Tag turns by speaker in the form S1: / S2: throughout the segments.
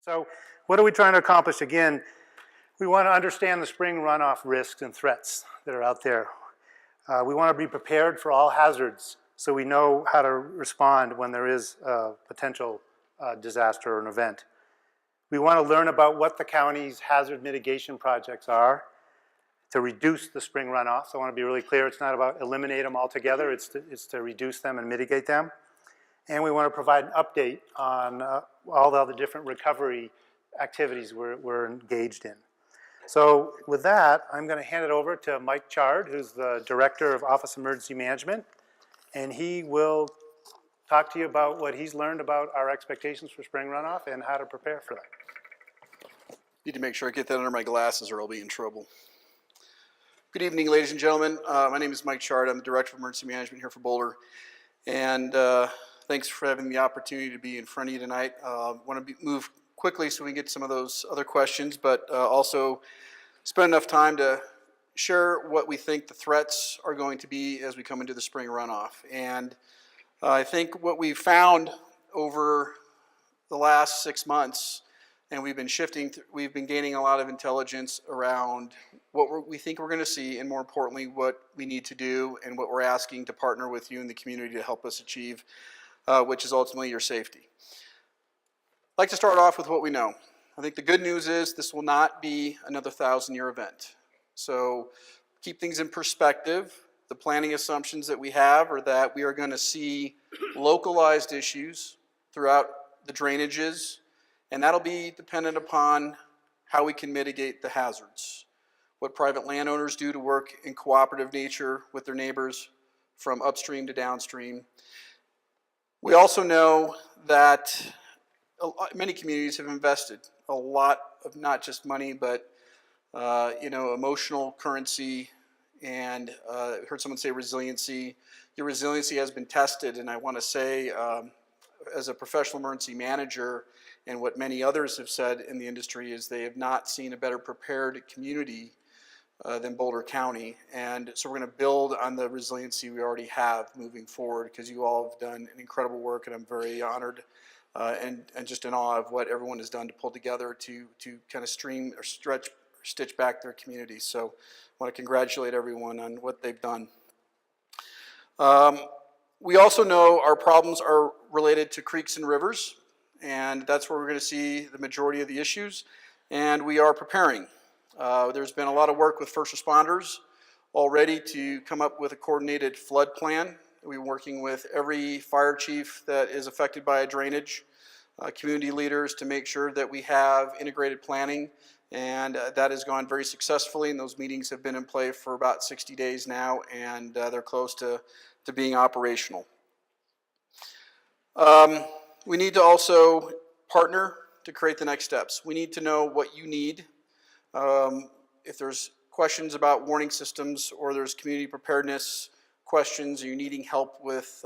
S1: So what are we trying to accomplish? Again, we want to understand the spring runoff risks and threats that are out there. We want to be prepared for all hazards so we know how to respond when there is a potential disaster or an event. We want to learn about what the county's hazard mitigation projects are to reduce the spring runoff. So I want to be really clear, it's not about eliminate them altogether, it's to reduce them and mitigate them. And we want to provide an update on all the other different recovery activities we're engaged in. So with that, I'm going to hand it over to Mike Chard, who's the Director of Office of Emergency Management, and he will talk to you about what he's learned about our expectations for spring runoff and how to prepare for that.
S2: Need to make sure I get that under my glasses or I'll be in trouble. Good evening, ladies and gentlemen. My name is Mike Chard. I'm the Director of Emergency Management here for Boulder. And thanks for having the opportunity to be in front of you tonight. I want to move quickly so we can get some of those other questions, but also spend enough time to share what we think the threats are going to be as we come into the spring runoff. And I think what we've found over the last 6 months, and we've been gaining a lot of intelligence around what we think we're going to see, and more importantly, what we need to do and what we're asking to partner with you in the community to help us achieve, which is ultimately your safety. I'd like to start off with what we know. I think the good news is this will not be another 1,000-year event. So keep things in perspective. The planning assumptions that we have are that we are going to see localized issues throughout the drainages, and that'll be dependent upon how we can mitigate the hazards. What private landowners do to work in cooperative nature with their neighbors from upstream to downstream. We also know that many communities have invested a lot of not just money, but emotional currency, and heard someone say resiliency. Your resiliency has been tested, and I want to say, as a professional emergency manager, and what many others have said in the industry, is they have not seen a better prepared community than Boulder County. And so we're going to build on the resiliency we already have moving forward, because you all have done an incredible work, and I'm very honored and just in awe of what everyone has done to pull together to kind of stream or stretch or stitch back their communities. So I want to congratulate everyone on what they've done. We also know our problems are related to creeks and rivers, and that's where we're going to see the majority of the issues, and we are preparing. There's been a lot of work with first responders already to come up with a coordinated flood plan. We're working with every fire chief that is affected by a drainage, community leaders, to make sure that we have integrated planning, and that has gone very successfully, and those meetings have been in play for about 60 days now, and they're close to being operational. We need to also partner to create the next steps. We need to know what you need. If there's questions about warning systems, or there's community preparedness questions, or you're needing help with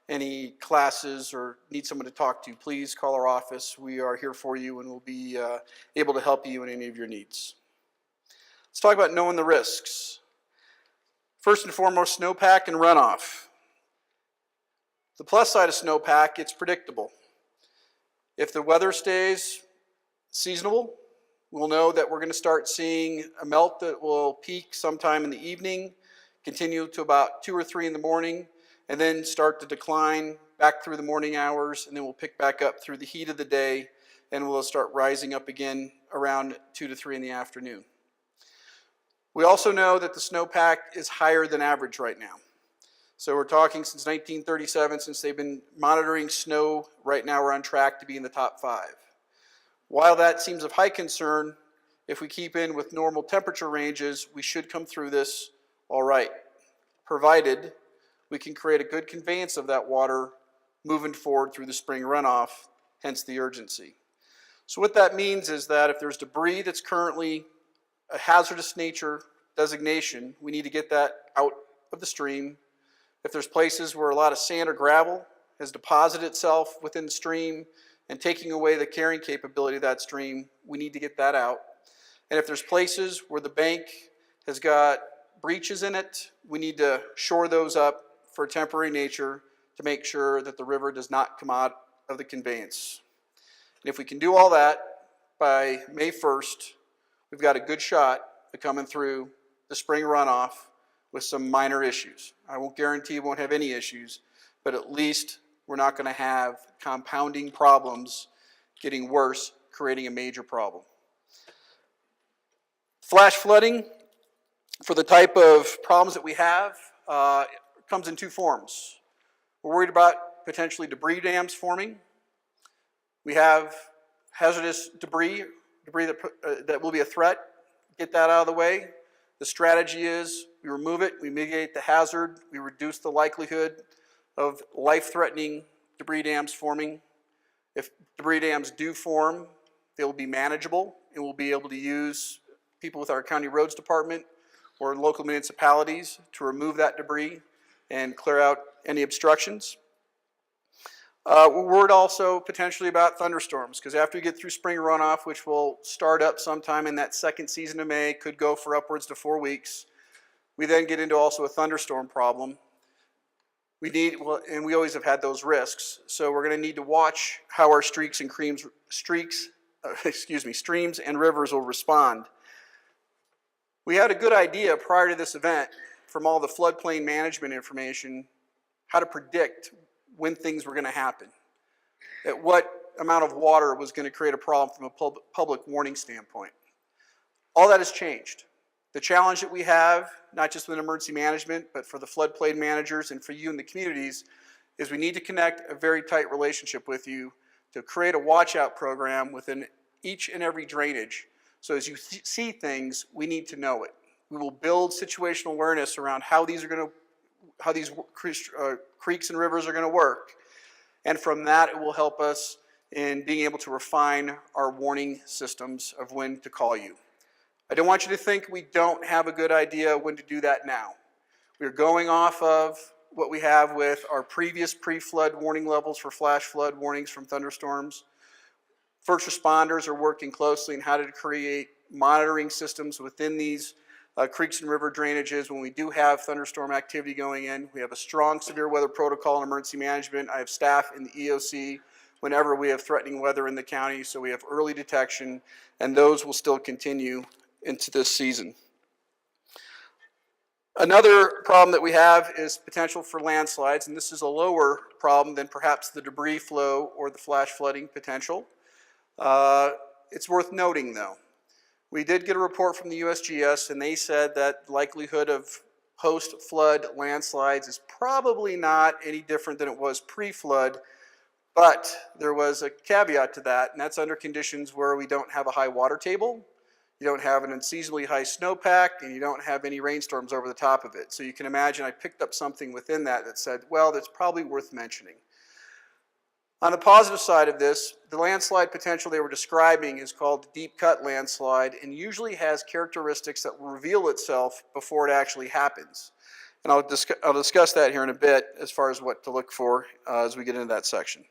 S2: any classes or need someone to talk to, please call our office. We are here for you, and we'll be able to help you in any of your needs. Let's talk about knowing the risks. First and foremost, snowpack and runoff. The plus side of snowpack, it's predictable. If the weather stays seasonable, we'll know that we're going to start seeing a melt that will peak sometime in the evening, continue to about 2 or 3 in the morning, and then start to decline back through the morning hours, and then we'll pick back up through the heat of the day, and we'll start rising up again around 2 to 3 in the afternoon. We also know that the snowpack is higher than average right now. So we're talking since 1937, since they've been monitoring snow, right now we're on track to be in the top 5. While that seems of high concern, if we keep in with normal temperature ranges, we should come through this all right, provided we can create a good conveyance of that water moving forward through the spring runoff, hence the urgency. So what that means is that if there's debris that's currently a hazardous nature designation, we need to get that out of the stream. If there's places where a lot of sand or gravel has deposited itself within the stream and taking away the carrying capability of that stream, we need to get that out. And if there's places where the bank has got breaches in it, we need to shore those up for temporary nature to make sure that the river does not come out of the conveyance. And if we can do all that by May 1st, we've got a good shot at coming through the spring runoff with some minor issues. I won't guarantee we won't have any issues, but at least we're not going to have compounding problems getting worse, creating a major problem. Flash flooding, for the type of problems that we have, comes in two forms. We're worried about potentially debris dams forming. We have hazardous debris that will be a threat. Get that out of the way. The strategy is we remove it, we mitigate the hazard, we reduce the likelihood of life-threatening debris dams forming. If debris dams do form, they will be manageable, and we'll be able to use people with our county roads department or local municipalities to remove that debris and clear out any obstructions. We're worried also potentially about thunderstorms, because after you get through spring runoff, which will start up sometime in that second season of May, could go for upwards to 4 weeks, we then get into also a thunderstorm problem. And we always have had those risks, so we're going to need to watch how our streams and rivers will respond. We had a good idea prior to this event from all the floodplain management information how to predict when things were going to happen, at what amount of water was going to create a problem from a public warning standpoint. All that has changed. The challenge that we have, not just with emergency management, but for the floodplain managers and for you in the communities, is we need to connect a very tight relationship with you to create a watch-out program within each and every drainage. So as you see things, we need to know it. We will build situational awareness around how these creeks and rivers are going to work. And from that, it will help us in being able to refine our warning systems of when to call you. I don't want you to think we don't have a good idea when to do that now. We're going off of what we have with our previous pre-flood warning levels for flash flood warnings from thunderstorms. First responders are working closely on how to create monitoring systems within these creeks and river drainages when we do have thunderstorm activity going in. We have a strong severe weather protocol and emergency management. I have staff in the EOC whenever we have threatening weather in the county, so we have early detection, and those will still continue into this season. Another problem that we have is potential for landslides, and this is a lower problem than perhaps the debris flow or the flash flooding potential. It's worth noting, though. We did get a report from the USGS, and they said that the likelihood of post-flood landslides is probably not any different than it was pre-flood, but there was a caveat to that, and that's under conditions where we don't have a high water table, you don't have an unseasonably high snowpack, and you don't have any rainstorms over the top of it. So you can imagine I picked up something within that said, well, that's probably worth mentioning. On the positive side of this, the landslide potential they were describing is called deep cut landslide, and usually has characteristics that will reveal itself before it actually happens. And I'll discuss that here in a bit as far as what to look for as we get into that section.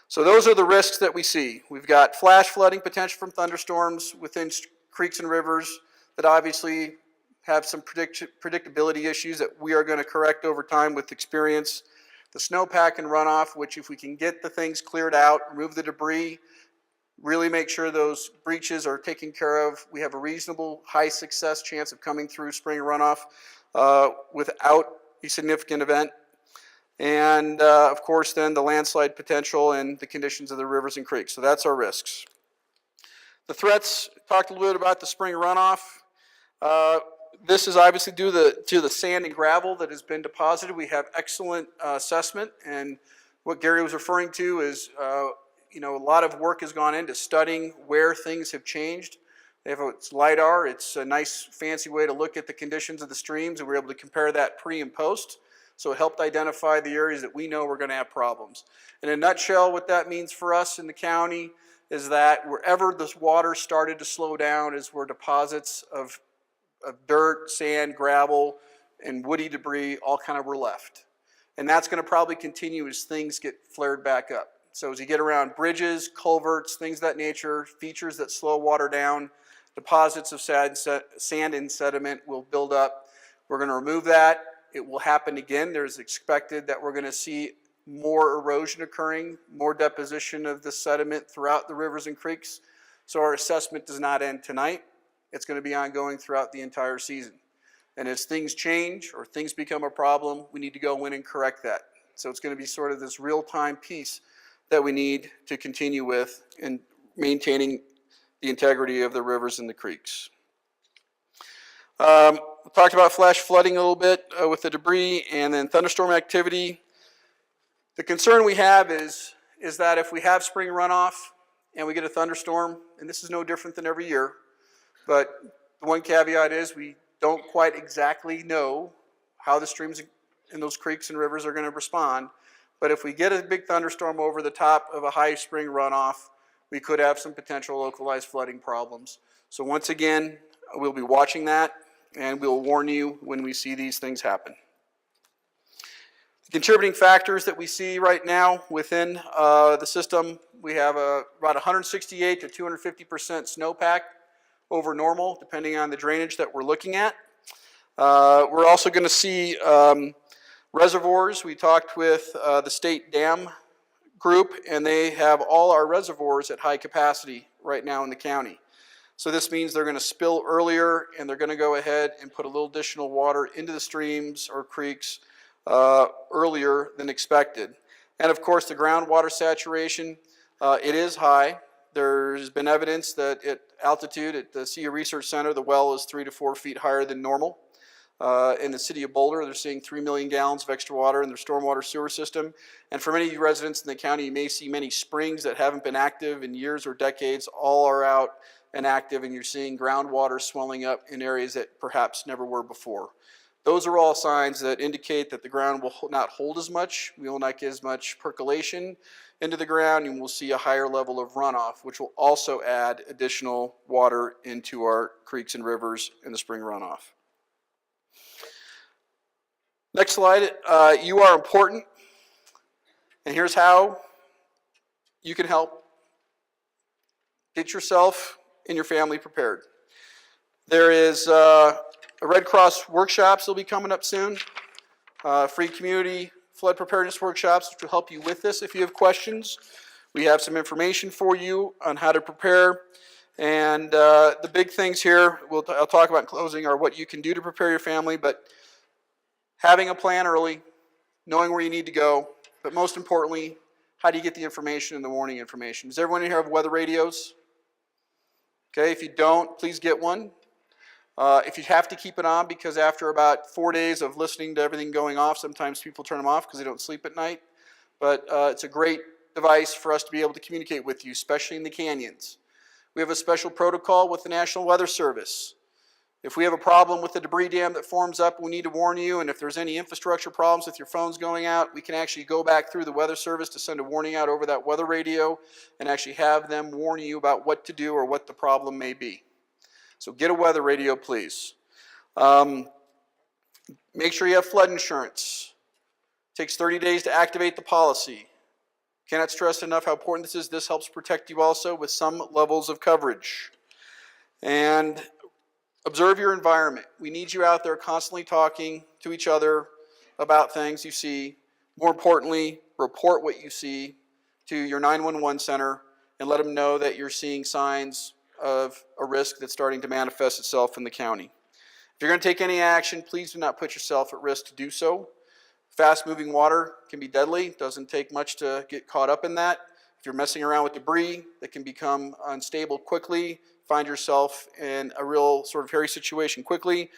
S2: So those are the risks that we see. We've got flash flooding potential from thunderstorms within creeks and rivers that obviously have some predictability issues that we are going to correct over time with experience. The snowpack and runoff, which if we can get the things cleared out, remove the debris, really make sure those breaches are taken care of, we have a reasonable high success chance of coming through spring runoff without a significant event. And of course then the landslide potential and the conditions of the rivers and creeks. So that's our risks. The threats, talked a little bit about the spring runoff. This is obviously due to the sand and gravel that has been deposited. We have excellent assessment, and what Gary was referring to is, a lot of work has gone into studying where things have changed. They have it's LIDAR. It's a nice, fancy way to look at the conditions of the streams, and we're able to compare that pre and post. So it helped identify the areas that we know we're going to have problems. In a nutshell, what that means for us in the county is that wherever this water started to slow down is where deposits of dirt, sand, gravel, and woody debris all kind of were left. And that's going to probably continue as things get flared back up. So as you get around bridges, culverts, things of that nature, features that slow water down, deposits of sand and sediment will build up. We're going to remove that. It will happen again. There's expected that we're going to see more erosion occurring, more deposition of the sediment throughout the rivers and creeks. So our assessment does not end tonight. It's going to be ongoing throughout the entire season. And as things change or things become a problem, we need to go in and correct that. So it's going to be sort of this real-time piece that we need to continue with in maintaining the integrity of the rivers and the creeks. We talked about flash flooding a little bit with the debris and then thunderstorm activity. The concern we have is that if we have spring runoff and we get a thunderstorm, and this is no different than every year, but the one caveat is we don't quite exactly know how the streams in those creeks and rivers are going to respond. But if we get a big thunderstorm over the top of a high spring runoff, we could have some potential localized flooding problems. So once again, we'll be watching that, and we'll warn you when we see these things happen. The contributing factors that we see right now within the system, we have about 168 to 250% snowpack over normal, depending on the drainage that we're looking at. We're also going to see reservoirs. We talked with the state dam group, and they have all our reservoirs at high capacity right now in the county. So this means they're going to spill earlier, and they're going to go ahead and put a little additional water into the streams or creeks earlier than expected. And of course, the groundwater saturation, it is high. There's been evidence that at altitude at the CU Research Center, the well is 3 to 4 feet higher than normal. In the city of Boulder, they're seeing 3 million gallons of extra water in their stormwater sewer system. And for many of you residents in the county, you may see many springs that haven't been active in years or decades, all are out and active, and you're seeing groundwater swelling up in areas that perhaps never were before. Those are all signs that indicate that the ground will not hold as much. We will not get as much percolation into the ground, and we'll see a higher level of runoff, which will also add additional water into our creeks and rivers in the spring runoff. Next slide. You are important, and here's how you can help. Get yourself and your family prepared. There is a Red Cross workshops will be coming up soon. Free community flood preparedness workshops, which will help you with this if you have questions. We have some information for you on how to prepare. And the big things here, I'll talk about in closing, are what you can do to prepare your family, but having a plan early, knowing where you need to go, but most importantly, how do you get the information and the warning information? Does everyone here have weather radios? Okay, if you don't, please get one. If you have to keep it on, because after about 4 days of listening to everything going off, sometimes people turn them off because they don't sleep at night. But it's a great device for us to be able to communicate with you, especially in the canyons. We have a special protocol with the National Weather Service. If we have a problem with the debris dam that forms up, we need to warn you, and if there's any infrastructure problems with your phones going out, we can actually go back through the Weather Service to send a warning out over that weather radio and actually have them warn you about what to do or what the problem may be. So get a weather radio, please. Make sure you have flood insurance. It takes 30 days to activate the policy. Cannot stress enough how important this is. This helps protect you also with some levels of coverage. And observe your environment. We need you out there constantly talking to each other about things you see. More importantly, report what you see to your 911 center and let them know that you're seeing signs of a risk that's starting to manifest itself in the county. If you're going to take any action, please do not put yourself at risk to do so. Fast-moving water can be deadly. It doesn't take much to get caught up in that. If you're messing around with debris that can become unstable quickly, find yourself in a real sort of hairy situation quickly.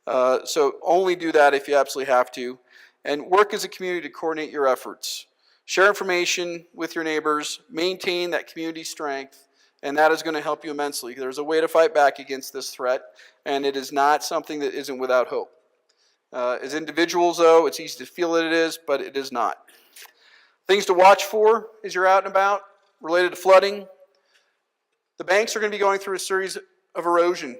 S2: So only do that if you absolutely have to. And work as a community to coordinate your efforts. Share information with your neighbors, maintain that community strength, and that is going to help you immensely. There's a way to fight back against this threat, and it is not something that isn't without hope. As individuals, though, it's easy to feel that it is, but it is not. Things to watch for as you're out and about related to flooding. The banks are going to be going through a series of erosion.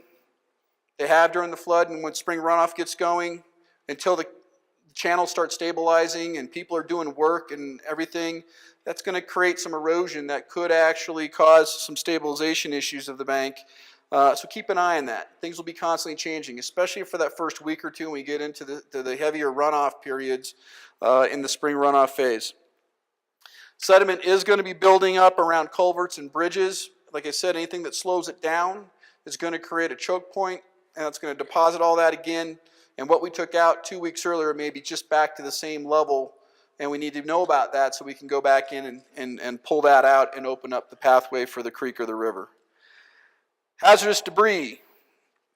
S2: They have during the flood, and when spring runoff gets going, until the channels start stabilizing and people are doing work and everything, that's going to create some erosion that could actually cause some stabilization issues of the bank. So keep an eye on that. Things will be constantly changing, especially for that first week or two when we get into the heavier runoff periods in the spring runoff phase. Sediment is going to be building up around culverts and bridges. Like I said, anything that slows it down is going to create a choke point, and it's going to deposit all that again. And what we took out 2 weeks earlier may be just back to the same level, and we need to know about that so we can go back in and pull that out and open up the pathway for the creek or the river. Hazardous debris.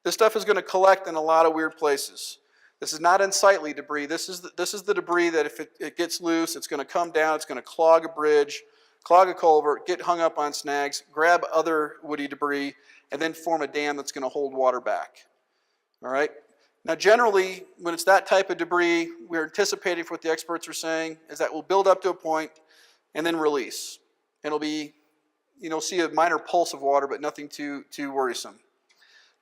S2: This stuff is going to collect in a lot of weird places. This is not unsightly debris. This is the debris that if it gets loose, it's going to come down, it's going to clog a bridge, clog a culvert, get hung up on snags, grab other woody debris, and then form a dam that's going to hold water back. All right? Now generally, when it's that type of debris, we're anticipating for what the experts are saying is that we'll build up to a point and then release. And it'll be, see a minor pulse of water, but nothing too worrisome.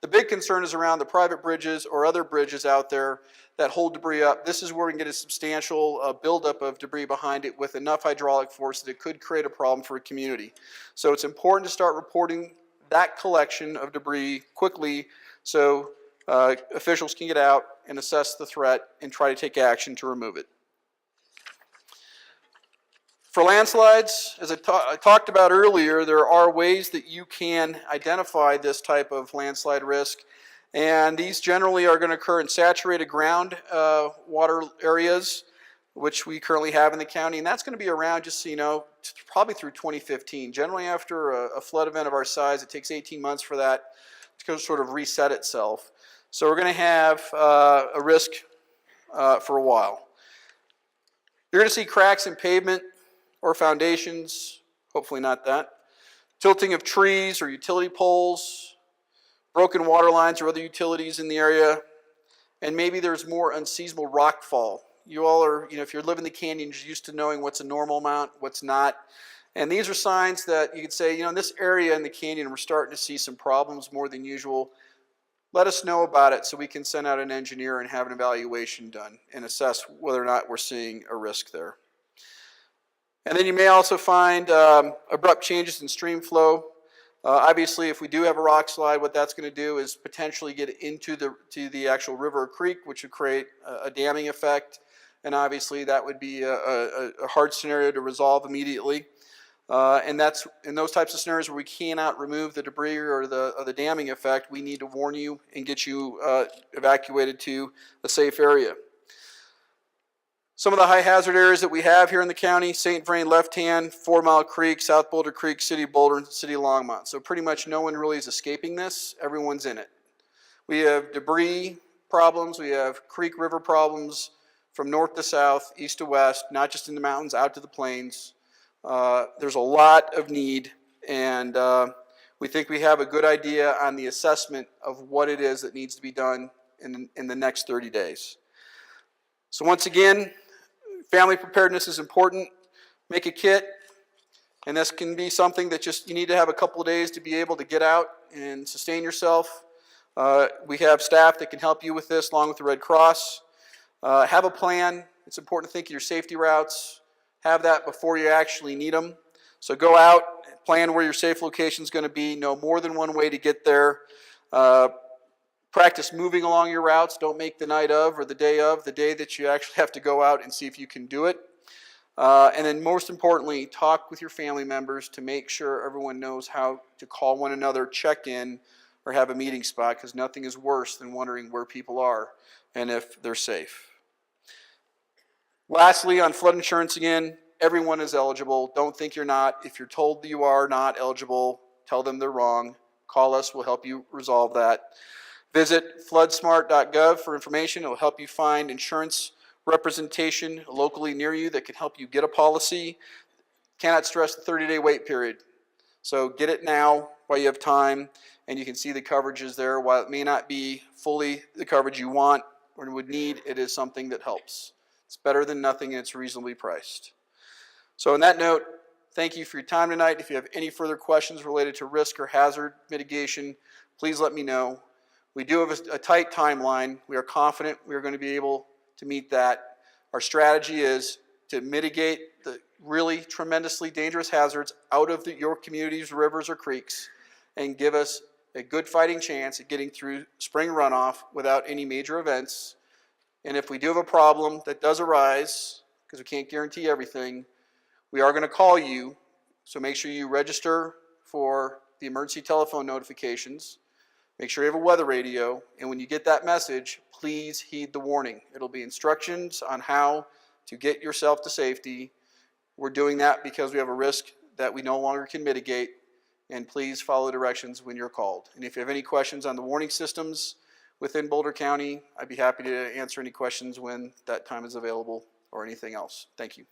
S2: The big concern is around the private bridges or other bridges out there that hold debris up. This is where we can get a substantial buildup of debris behind it with enough hydraulic force that it could create a problem for a community. So it's important to start reporting that collection of debris quickly so officials can get out and assess the threat and try to take action to remove it. For landslides, as I talked about earlier, there are ways that you can identify this type of landslide risk, and these generally are going to occur in saturated ground water areas, which we currently have in the county, and that's going to be around, just so you know, probably through 2015. Generally after a flood event of our size, it takes 18 months for that to sort of reset itself. So we're going to have a risk for a while. You're going to see cracks in pavement or foundations, hopefully not that, tilting of trees or utility poles, broken water lines or other utilities in the area, and maybe there's more unseasonable rock fall. You all are, if you're living the canyons, you're used to knowing what's a normal amount, what's not. And these are signs that you could say, in this area in the canyon, we're starting to see some problems more than usual. Let us know about it so we can send out an engineer and have an evaluation done and assess whether or not we're seeing a risk there. And then you may also find abrupt changes in stream flow. Obviously, if we do have a rock slide, what that's going to do is potentially get into the actual river or creek, which would create a damming effect. And obviously, that would be a hard scenario to resolve immediately. And that's in those types of scenarios where we cannot remove the debris or the damming effect, we need to warn you and get you evacuated to a safe area. Some of the high hazard areas that we have here in the county: St. Vrain left hand, 4 Mile Creek, South Boulder Creek, City of Boulder, and City of Longmont. So pretty much no one really is escaping this. Everyone's in it. We have debris problems. We have creek river problems from north to south, east to west, not just in the mountains, out to the plains. There's a lot of need, and we think we have a good idea on the assessment of what it is that needs to be done in the next 30 days. So once again, family preparedness is important. Make a kit, and this can be something that just you need to have a couple of days to be able to get out and sustain yourself. We have staff that can help you with this, along with the Red Cross. Have a plan. It's important to think of your safety routes. Have that before you actually need them. So go out, plan where your safe location is going to be. Know more than one way to get there. Practice moving along your routes. Don't make the night of or the day that you actually have to go out and see if you can do it. And then most importantly, talk with your family members to make sure everyone knows how to call one another, check in, or have a meeting spot, because nothing is worse than wondering where people are and if they're safe. Lastly, on flood insurance again, everyone is eligible. Don't think you're not. If you're told that you are not eligible, tell them they're wrong. Call us. We'll help you resolve that. Visit floodsmart.gov for information. It will help you find insurance representation locally near you that can help you get a policy. Cannot stress the 30-day wait period. So get it now while you have time, and you can see the coverages there. While it may not be fully the coverage you want or would need, it is something that helps. It's better than nothing, and it's reasonably priced. So on that note, thank you for your time tonight. If you have any further questions related to risk or hazard mitigation, please let me know. We do have a tight timeline. We are confident we are going to be able to meet that. Our strategy is to mitigate the really tremendously dangerous hazards out of your communities, rivers, or creeks, and give us a good fighting chance at getting through spring runoff without any major events. And if we do have a problem that does arise, because we can't guarantee everything, We are going to call you, so make sure you register for the emergency telephone notifications. Make sure you have a weather radio, and when you get that message, please heed the warning. It'll be instructions on how to get yourself to safety. We're doing that because we have a risk that we no longer can mitigate, and please follow directions when you're called. And if you have any questions on the warning systems within Boulder County, I'd be happy to answer any questions when that time is available or anything else. Thank you.